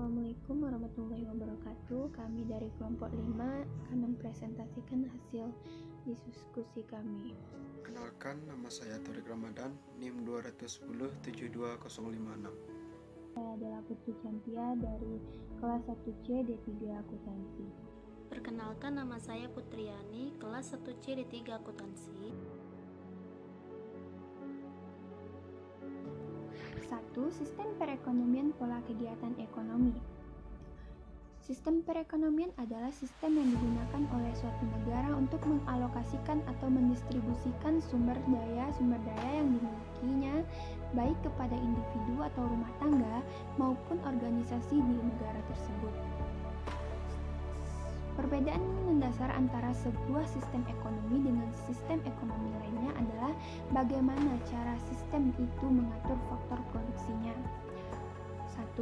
Assalamualaikum warahmatullahi wabarakatuh. Kami dari kelompok 5 akan mempresentasikan hasil diskusi kami. Kenalkan, nama saya Torik Ramadan, NIM 210 72056. Saya adalah Putri Cantia dari kelas 1C D3 Akuntansi. Perkenalkan, nama saya Putriani, kelas 1C D3 Akuntansi. 1. Sistem perekonomian pola kegiatan ekonomi. Sistem perekonomian adalah sistem yang digunakan oleh suatu negara untuk mengalokasikan atau mendistribusikan sumber daya yang dimilikinya baik kepada individu atau rumah tangga maupun organisasi di negara tersebut. Perbedaan mendasar antara sebuah sistem ekonomi dengan sistem ekonomi lainnya adalah bagaimana cara sistem itu mengatur faktor produksinya. 1.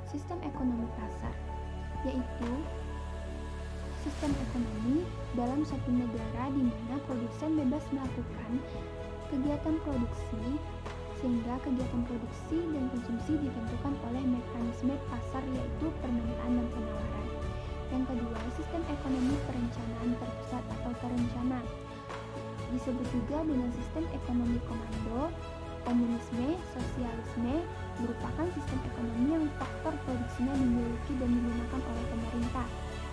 Sistem ekonomi pasar, yaitu sistem ekonomi dalam suatu negara di mana produsen bebas melakukan kegiatan produksi sehingga kegiatan produksi dan konsumsi ditentukan oleh mekanisme pasar, yaitu permintaan dan penawaran. Yang kedua, sistem ekonomi perencanaan terpusat atau terencana, disebut juga dengan sistem ekonomi komando, komunisme, sosialisme, merupakan sistem ekonomi yang faktor produksinya dimiliki dan digunakan oleh pemerintah.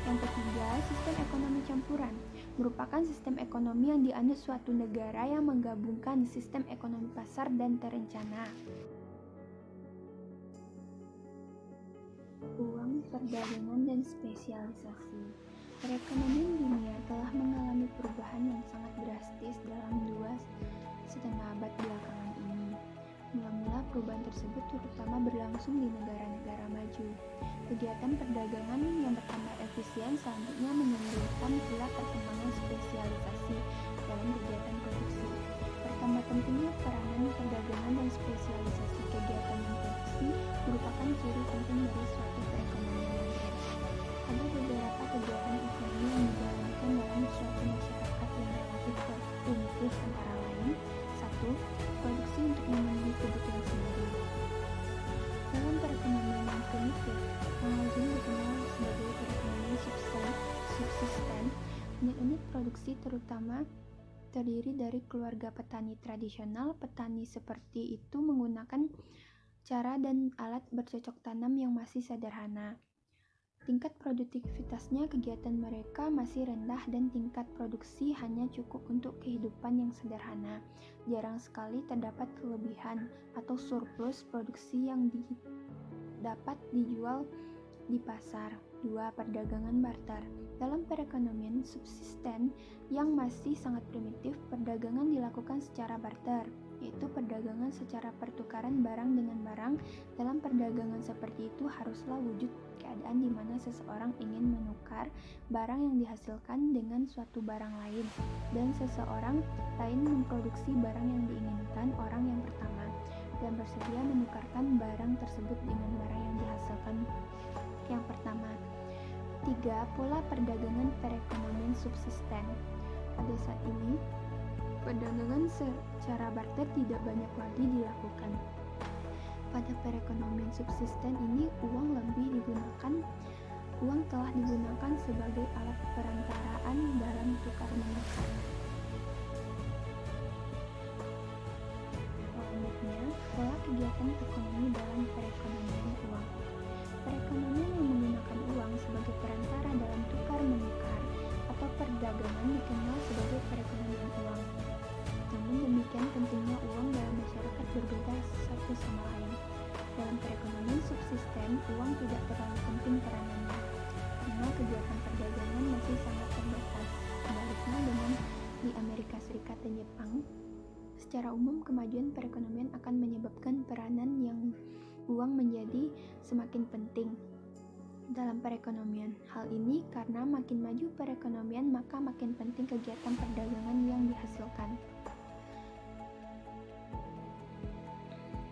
Yang ketiga, sistem ekonomi campuran, merupakan sistem ekonomi yang dianut suatu negara yang menggabungkan sistem ekonomi pasar dan terencana. Uang, perdagangan, dan spesialisasi. Perekonomian dunia telah mengalami perubahan yang sangat drastis dalam 2,5 abad belakangan ini. Mula-mula perubahan tersebut terutama berlangsung di negara-negara maju. Kegiatan perdagangan yang bertambah efisien selanjutnya menimbulkan pula perkembangan spesialisasi dalam kegiatan produksi. Bertambah pentingnya peranan perdagangan dan spesialisasi kegiatan produksi merupakan ciri penting dari suatu perekonomian modern. Ada beberapa kegiatan ekonomi yang dijalankan dalam suatu masyarakat yang relatif primitif, antara lain: 1. Produksi untuk memenuhi kebutuhan sendiri. Dalam perekonomian yang primitif, yang lazim dikenal sebagai perekonomian subsisten, unit-unit produksi terutama terdiri dari keluarga petani tradisional. Petani seperti itu menggunakan cara dan alat bercocok tanam yang masih sederhana. Tingkat produktivitasnya kegiatan mereka masih rendah dan tingkat produksi hanya cukup untuk kehidupan yang sederhana. Jarang sekali terdapat kelebihan atau surplus produksi yang dapat dijual di pasar. 2. Perdagangan barter. Dalam perekonomian subsisten yang masih sangat primitif, perdagangan dilakukan secara barter, yaitu perdagangan secara pertukaran barang dengan barang. Dalam perdagangan seperti itu haruslah wujud keadaan di mana seseorang ingin menukar barang yang dihasilkan dengan suatu barang lain, dan seseorang lain memproduksi barang yang diinginkan orang yang pertama dan bersedia menukarkan barang tersebut dengan barang yang dihasilkan yang pertama. 3. Pola perdagangan perekonomian subsisten. Pada saat ini, perdagangan secara barter tidak banyak lagi dilakukan. Pada perekonomian subsisten ini, uang telah digunakan sebagai alat perantaraan dalam tukar-menukar. Selanjutnya, pola kegiatan ekonomi dalam perekonomian uang. Perekonomian yang menggunakan uang sebagai perantara dalam tukar-menukar atau perdagangan dikenal sebagai perekonomian uang. Namun demikian, pentingnya uang dalam masyarakat berbeda satu sama lain. Dalam perekonomian subsisten, uang tidak terlalu penting peranannya, karena kegiatan perdagangan masih sangat terbatas. Sebaliknya dengan di Amerika Serikat dan Jepang, secara umum kemajuan perekonomian akan menyebabkan peranan yang uang menjadi semakin penting dalam perekonomian. Hal ini karena makin maju perekonomian, maka makin penting kegiatan perdagangan yang dihasilkan.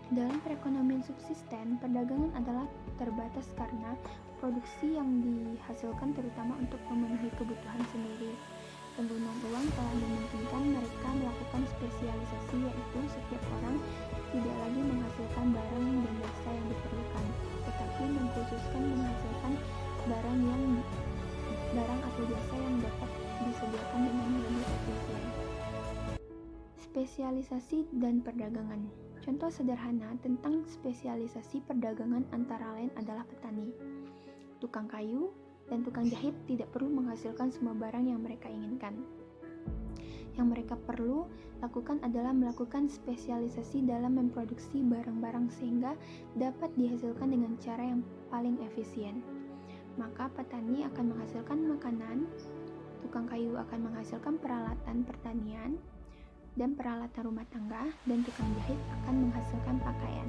Dalam perekonomian subsisten, perdagangan adalah terbatas karena produksi yang dihasilkan terutama untuk memenuhi kebutuhan sendiri. Penggunaan uang telah memungkinkan mereka melakukan spesialisasi, yaitu setiap orang tidak lagi menghasilkan barang dan jasa yang diperlukan, tetapi mengkhususkan menghasilkan barang atau jasa yang dapat disediakan dengan lebih efisien. Spesialisasi dan perdagangan. Contoh sederhana tentang spesialisasi perdagangan antara lain adalah petani, tukang kayu, dan tukang jahit tidak perlu menghasilkan semua barang yang mereka inginkan. Yang mereka perlu lakukan adalah melakukan spesialisasi dalam memproduksi barang-barang sehingga dapat dihasilkan dengan cara yang paling efisien. Maka petani akan menghasilkan makanan, tukang kayu akan menghasilkan peralatan pertanian dan peralatan rumah tangga, dan tukang jahit akan menghasilkan pakaian.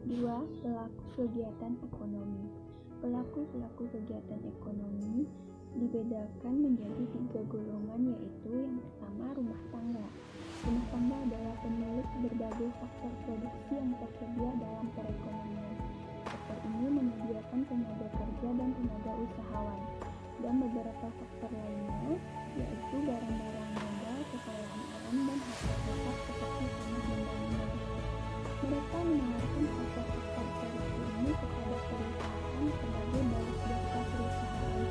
Dua, pelaku kegiatan ekonomi. Pelaku-pelaku kegiatan ekonomi dibedakan menjadi 3 golongan, yaitu yang pertama rumah tangga. Rumah tangga adalah pemilik berbagai faktor produksi yang tersedia dalam perekonomian. Sektor ini menyediakan tenaga kerja dan tenaga usahawan, dan beberapa faktor lainnya, yaitu barang-barang modal, kekayaan alam, dan harta tetap seperti tanah dan bangunan. Mereka menawarkan faktor-faktor produksi ini kepada perusahaan sebagai balas jasa. Perusahaan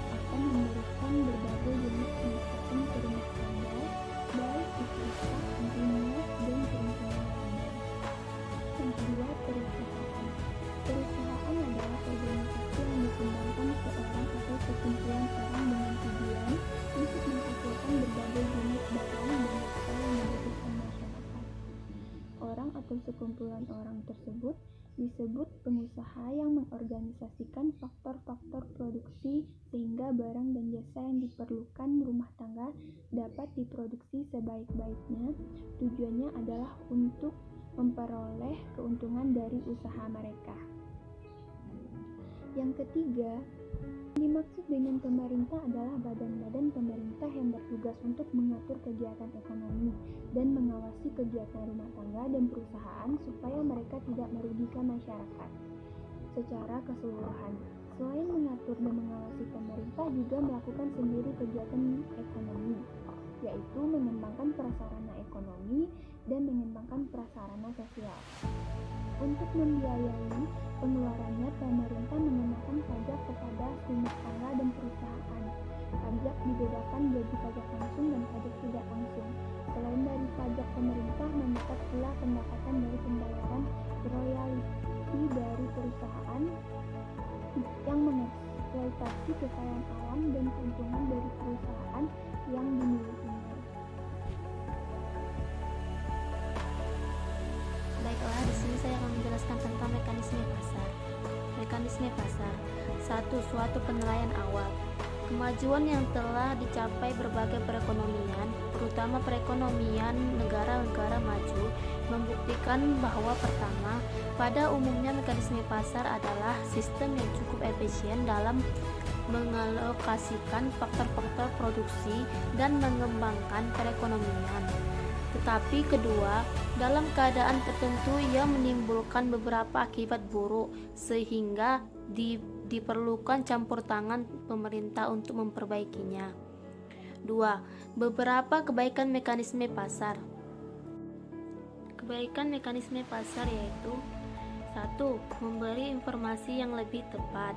akan memberikan berbagai jenis pendapatan ke rumah tangga, baik itu upah, bunga, dan keuntungan lainnya. Yang kedua, perusahaan. Perusahaan adalah organisasi yang dikembangkan seorang atau sekumpulan orang dengan tujuan untuk menghasilkan berbagai jenis barang dan jasa yang dibutuhkan masyarakat. Orang atau sekumpulan orang tersebut disebut pengusaha yang mengorganisasikan faktor-faktor produksi sehingga barang dan jasa yang diperlukan rumah tangga dapat diproduksi sebaik-baiknya. Tujuannya adalah untuk memperoleh keuntungan dari usaha mereka. Yang ketiga, dimaksud dengan pemerintah adalah badan-badan pemerintah yang bertugas untuk mengatur kegiatan ekonomi dan mengawasi kegiatan rumah tangga dan perusahaan supaya mereka tidak merugikan masyarakat secara keseluruhan. Selain mengatur dan mengawasi, pemerintah juga melakukan sendiri kegiatan ekonomi, yaitu mengembangkan prasarana ekonomi dan mengembangkan prasarana sosial. Untuk membiayai pengeluarannya, pemerintah mengenakan pajak kepada rumah tangga dan perusahaan. Pajak dibedakan jadi pajak langsung dan pajak tidak langsung. Selain dari pajak, pemerintah mendapat pula pendapatan dari pembayaran royalti dari perusahaan yang mengeksploitasi kekayaan alam dan keuntungan dari perusahaan yang dimilikinya. Baiklah, di sini saya akan menjelaskan tentang mekanisme pasar. Mekanisme pasar. 1. Suatu penilaian awal. Kemajuan yang telah dicapai berbagai perekonomian, terutama perekonomian negara-negara maju, membuktikan bahwa pertama, pada umumnya mekanisme pasar adalah sistem yang cukup efisien dalam mengalokasikan faktor-faktor produksi dan mengembangkan perekonomian. Tetapi kedua, dalam keadaan tertentu ia menimbulkan beberapa akibat buruk sehingga diperlukan campur tangan pemerintah untuk memperbaikinya. 2. Beberapa kebaikan mekanisme pasar. Kebaikan mekanisme pasar yaitu 1. Memberi informasi yang lebih tepat.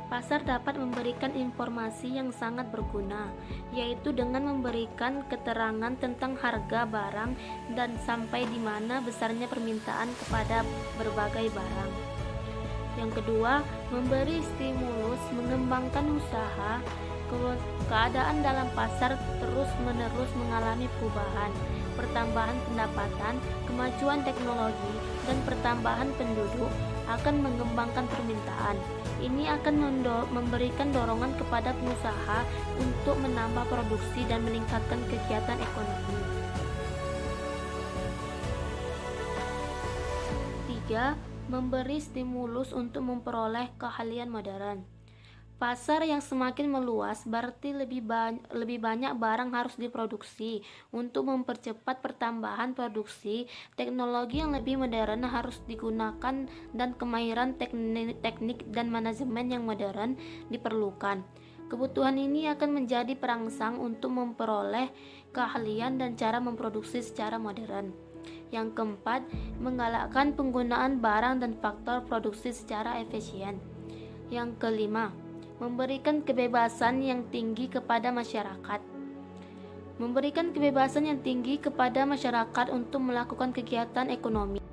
Pasar dapat memberikan informasi yang sangat berguna, yaitu dengan memberikan keterangan tentang harga barang dan sampai di mana besarnya permintaan kepada berbagai barang. Yang Yang kedua, memberi stimulus mengembangkan usaha. Keadaan dalam pasar terus-menerus mengalami perubahan, pertambahan pendapatan, kemajuan teknologi, dan pertambahan penduduk akan mengembangkan permintaan. Ini akan memberikan dorongan kepada pengusaha untuk menambah produksi dan meningkatkan kegiatan ekonomi. 3. Memberi stimulus untuk memperoleh keahlian modern. Pasar yang semakin meluas berarti lebih banyak barang harus diproduksi. Untuk mempercepat pertambahan produksi, teknologi yang lebih modern harus digunakan dan kemahiran teknik dan manajemen yang modern diperlukan. Kebutuhan ini akan menjadi perangsang untuk memperoleh keahlian dan cara memproduksi secara modern. Yang keempat, menggalakkan penggunaan barang dan faktor produksi secara efisien. Yang kelima, memberikan kebebasan yang tinggi kepada masyarakat. Memberikan kebebasan yang tinggi kepada masyarakat untuk melakukan kegiatan ekonomi.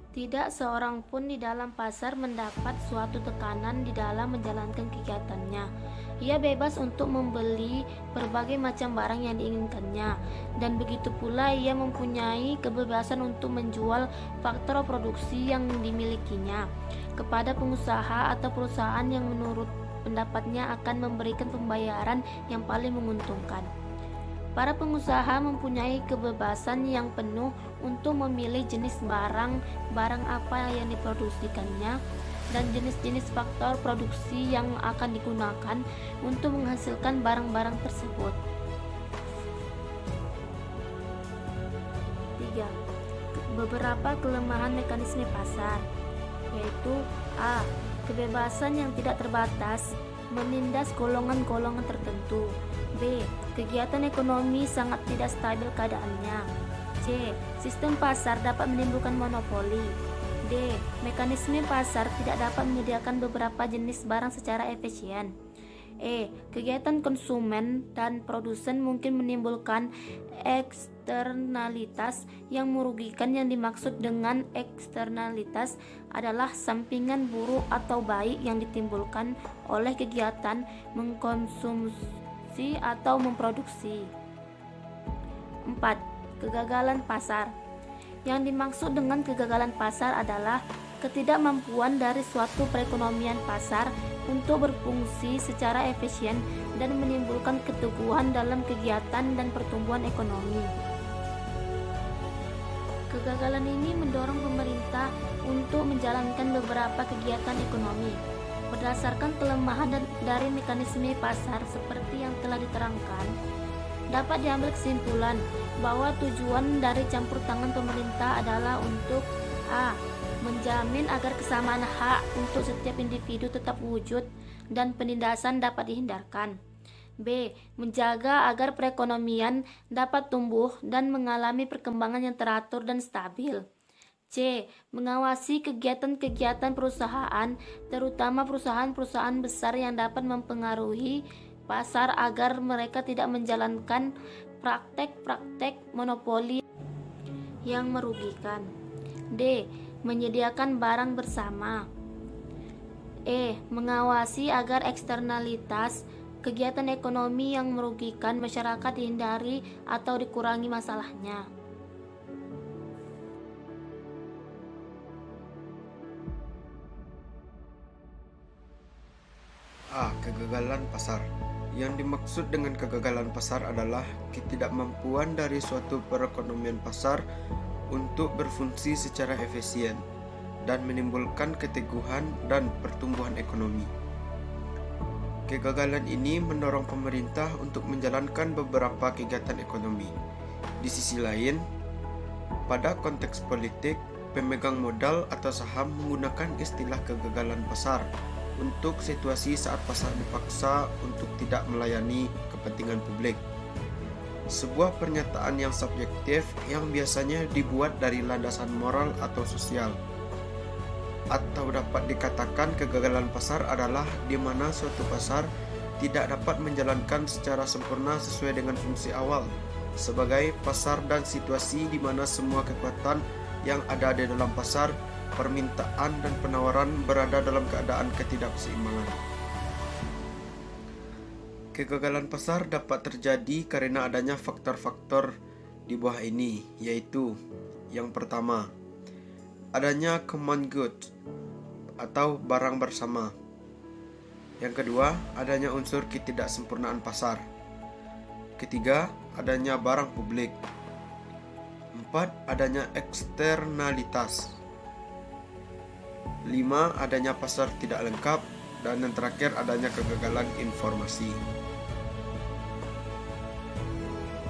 Tidak seorang pun di dalam pasar mendapat suatu tekanan di dalam menjalankan kegiatannya. Ia bebas untuk membeli berbagai macam barang yang diinginkannya, dan begitu pula ia mempunyai kebebasan untuk menjual faktor produksi yang dimilikinya kepada pengusaha atau perusahaan yang menurut pendapatnya akan memberikan pembayaran yang paling menguntungkan. Para pengusaha mempunyai kebebasan yang penuh untuk memilih jenis barang apa yang diproduksikannya dan jenis-jenis faktor produksi yang akan digunakan untuk menghasilkan barang-barang tersebut. 3. Beberapa kelemahan mekanisme pasar, yaitu A. Kebebasan yang tidak terbatas, menindas golongan-golongan tertentu. B. Kegiatan ekonomi sangat tidak stabil keadaannya. C. Sistem pasar dapat menimbulkan monopoli. D. Mekanisme pasar tidak dapat menyediakan beberapa jenis barang secara efisien. E. Kegiatan konsumen dan produsen mungkin menimbulkan eksternalitas yang merugikan. Yang dimaksud dengan eksternalitas adalah sampingan buruk atau baik yang ditimbulkan oleh kegiatan mengkonsumsi atau memproduksi. 4. Kegagalan pasar. Yang dimaksud dengan kegagalan pasar adalah ketidakmampuan dari suatu perekonomian pasar untuk berfungsi secara efisien dan menimbulkan keteguhan dalam kegiatan dan pertumbuhan ekonomi. Kegagalan ini mendorong pemerintah untuk menjalankan beberapa kegiatan ekonomi. Berdasarkan kelemahan dari mekanisme pasar seperti yang telah diterangkan, dapat diambil kesimpulan bahwa tujuan dari campur tangan pemerintah adalah untuk A. Menjamin agar kesamaan hak untuk setiap individu tetap wujud dan penindasan dapat dihindarkan. B. Menjaga agar perekonomian dapat tumbuh dan mengalami perkembangan yang teratur dan stabil. C. Mengawasi kegiatan-kegiatan perusahaan, terutama perusahaan-perusahaan besar yang dapat mempengaruhi pasar agar mereka tidak menjalankan praktek-praktek monopoli yang merugikan. D. Menyediakan barang bersama. E. Mengawasi agar eksternalitas kegiatan ekonomi yang merugikan masyarakat dihindari atau dikurangi masalahnya. A. Kegagalan pasar. Yang dimaksud dengan kegagalan pasar adalah ketidakmampuan dari suatu perekonomian pasar untuk berfungsi secara efisien dan menimbulkan keteguhan dan pertumbuhan ekonomi. Kegagalan ini mendorong pemerintah untuk menjalankan beberapa kegiatan ekonomi. Di sisi lain, pada konteks politik, pemegang modal atau saham menggunakan istilah kegagalan pasar untuk situasi saat pasar dipaksa untuk tidak melayani kepentingan publik. Sebuah pernyataan yang subjektif yang biasanya dibuat dari landasan moral atau sosial. Atau dapat dikatakan kegagalan pasar adalah di mana suatu pasar tidak dapat menjalankan secara sempurna sesuai dengan fungsi awal sebagai pasar dan situasi di mana semua kekuatan yang ada di dalam pasar permintaan dan penawaran berada dalam keadaan ketidakseimbangan. Kegagalan pasar dapat terjadi karena adanya faktor-faktor di bawah ini, yaitu yang pertama, adanya common goods atau barang bersama. Yang kedua, adanya unsur ketidaksempurnaan pasar. Ketiga, adanya barang publik. 4. Adanya eksternalitas. 5. Adanya pasar tidak lengkap. Dan yang terakhir, adanya kegagalan informasi.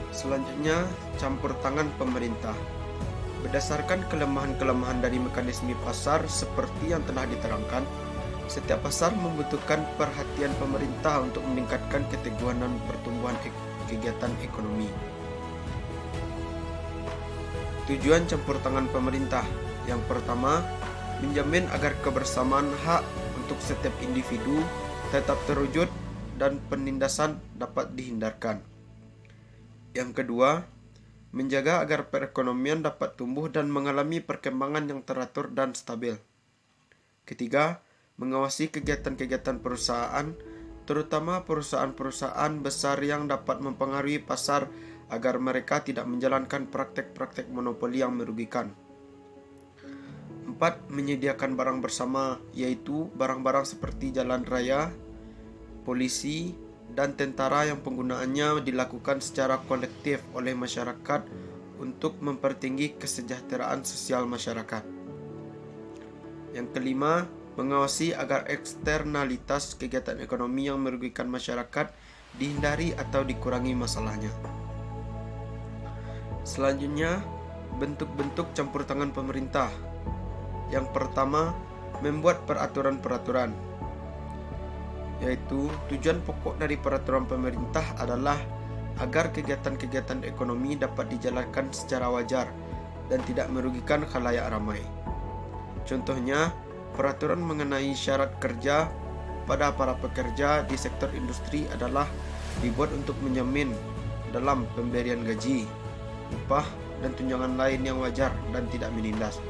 Selanjutnya, campur tangan pemerintah. Berdasarkan kelemahan-kelemahan dari mekanisme pasar seperti yang telah diterangkan, setiap pasar membutuhkan perhatian pemerintah untuk meningkatkan keteguhan dan pertumbuhan kegiatan ekonomi. Tujuan campur tangan pemerintah. Yang pertama, menjamin agar kebersamaan hak untuk setiap individu tetap terwujud dan penindasan dapat dihindarkan. Yang kedua, menjaga agar perekonomian dapat tumbuh dan mengalami perkembangan yang teratur dan stabil. Ketiga, mengawasi kegiatan-kegiatan perusahaan, terutama perusahaan-perusahaan besar yang dapat mempengaruhi pasar agar mereka tidak menjalankan praktek-praktek monopoli yang merugikan. 4. Menyediakan barang bersama, yaitu barang-barang seperti jalan raya, polisi, dan tentara yang penggunaannya dilakukan secara kolektif oleh masyarakat untuk mempertinggi kesejahteraan sosial masyarakat. Yang kelima, mengawasi agar eksternalitas kegiatan ekonomi yang merugikan masyarakat dihindari atau dikurangi masalahnya. Selanjutnya, bentuk-bentuk campur tangan pemerintah. Yang pertama, membuat peraturan-peraturan, yaitu tujuan pokok dari peraturan pemerintah adalah agar kegiatan-kegiatan ekonomi dapat dijalankan secara wajar dan tidak merugikan khalayak ramai. Contohnya, peraturan mengenai syarat kerja pada para pekerja di sektor industri adalah dibuat untuk menjamin dalam pemberian gaji, upah, dan tunjangan lain yang wajar dan tidak menindas.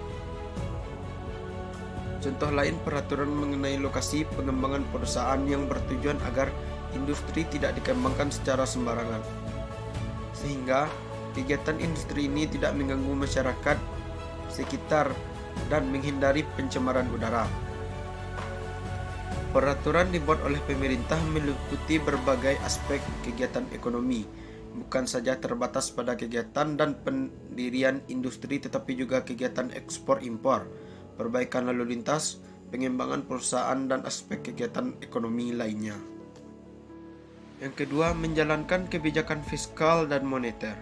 Contoh lain, peraturan mengenai lokasi pengembangan perusahaan yang bertujuan agar industri tidak dikembangkan secara sembarangan, sehingga kegiatan industri ini tidak mengganggu masyarakat sekitar dan menghindari pencemaran udara. Peraturan dibuat oleh pemerintah meliputi berbagai aspek kegiatan ekonomi, bukan saja terbatas pada kegiatan dan pendirian industri tetapi juga kegiatan ekspor-impor, perbaikan lalu lintas, pengembangan perusahaan, dan aspek kegiatan ekonomi lainnya. Yang kedua, menjalankan kebijakan fiskal dan moneter.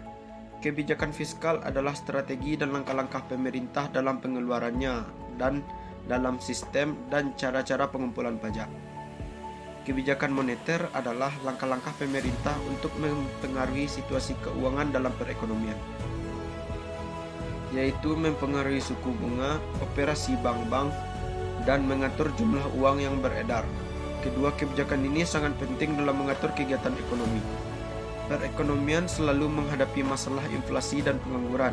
Kebijakan fiskal adalah strategi dan langkah-langkah pemerintah dalam pengeluarannya dan dalam sistem dan cara-cara pengumpulan pajak. Kebijakan moneter adalah langkah-langkah pemerintah untuk mempengaruhi situasi keuangan dalam perekonomian, yaitu mempengaruhi suku bunga, operasi bank-bank, dan mengatur jumlah uang yang beredar. Kedua kebijakan ini sangat penting dalam mengatur kegiatan ekonomi. Perekonomian selalu menghadapi masalah inflasi dan pengangguran.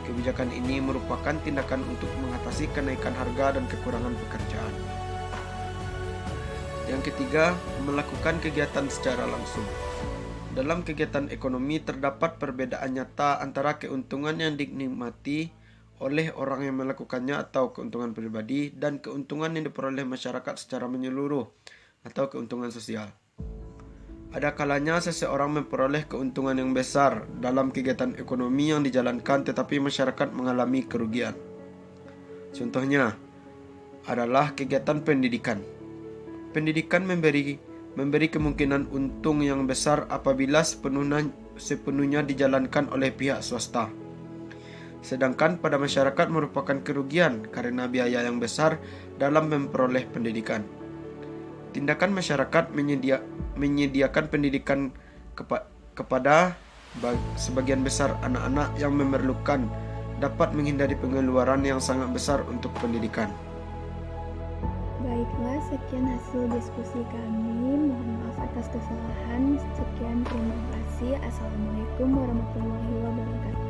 Kebijakan ini merupakan tindakan untuk mengatasi kenaikan harga dan kekurangan pekerjaan. Yang ketiga, melakukan kegiatan secara langsung. Dalam kegiatan ekonomi terdapat perbedaan nyata antara keuntungan yang dinikmati oleh orang yang melakukannya atau keuntungan pribadi dan keuntungan yang diperoleh masyarakat secara menyeluruh atau keuntungan sosial. Ada kalanya seseorang memperoleh keuntungan yang besar dalam kegiatan ekonomi yang dijalankan tetapi masyarakat mengalami kerugian. Contohnya adalah kegiatan pendidikan. Pendidikan memberi kemungkinan untung yang besar apabila sepenuhnya dijalankan oleh pihak swasta. Sedangkan pada masyarakat merupakan kerugian karena biaya yang besar dalam memperoleh pendidikan. Tindakan masyarakat menyediakan pendidikan kepada sebagian besar anak-anak yang memerlukan dapat menghindari pengeluaran yang sangat besar untuk pendidikan. Baiklah, sekian hasil diskusi kami. Mohon maaf atas kesalahan. Sekian, terima kasih. Assalamualaikum warahmatullahi wabarakatuh.